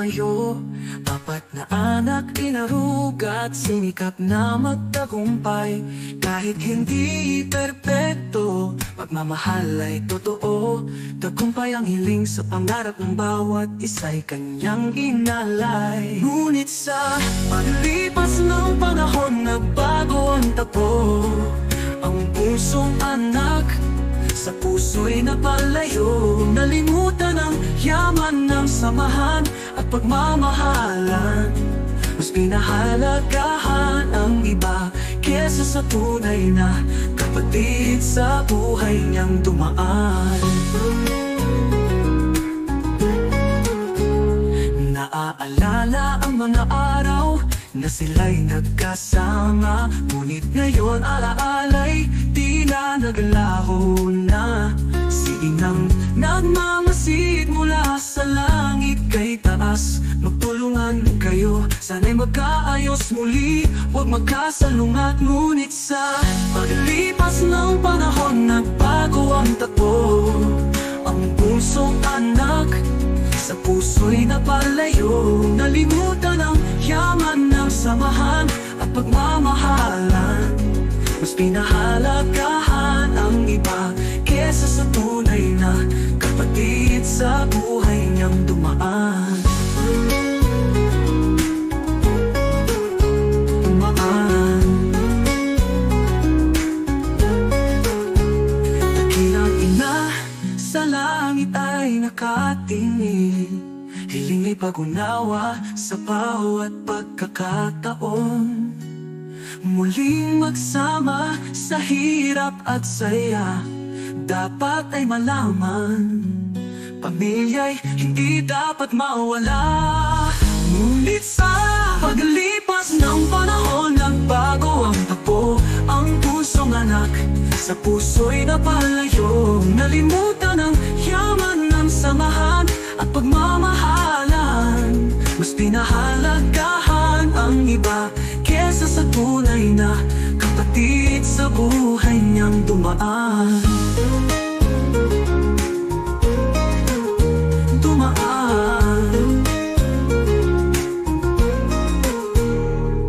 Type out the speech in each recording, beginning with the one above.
palayo. Apat na anak inarugat, sinikap na magtagumpay. Kahit hindi perpekto, pagmamahal ay totoo. Tagumpay ang hiling sa pangarap ng bawat isa'y kanyang inalay. Ngunit sa paglipas ng panahon, nagbago ang takbo. Ang pusong anak sa puso'y napalayo. Nalimutan ang yaman ng samahan at pagmamahalan. Mas pinahalagahan ang iba kesa sa tunay na kapatid sa buhay niyang dumaan. Naaalala ang mga araw na sila'y nagkasama, ngunit ngayon alaalay tila naglaho na. Si inang nagmamasid mula sa langit kay taas, magtulungan kayo, sana'y magkaayos muli, huwag magkasalungat. Ngunit sa paglipas ng panahon, nagbago ang takbo. Ang pusong anak sa puso'y napalayo. Nalimutan ang yaman ng samahan at pagmamahalan. Mas pinahalagahan ang iba kesa sa tunay na kapatid sa buhay niyang dumaan. Dakilang ina sa langit ay nakatingin, hiling'y pag-unawa sa bawat pagkakataon. Muling magsama sa hirap at saya, dapat ay malaman, pamilya'y hindi dapat mawala. Ngunit sa paglipas ng panahon, nagbago ang takbo. Ang pusong anak sa puso'y napalayo. Nalimutan ang yaman ng samahan at pagmamahalan. Mas pinahalagahan ang iba kesa sa tunay na kapatid sa buhay niyang dumaan.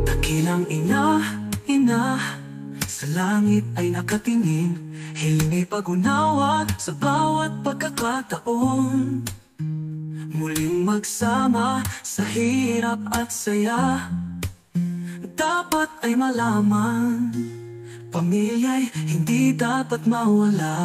Dakilang ina sa langit ay nakatingin, hiling'y pag-unawa sa bawat pagkakataon. Muling magsama sa hirap at saya, dapat ay malaman, pamilya'y hindi dapat mawala.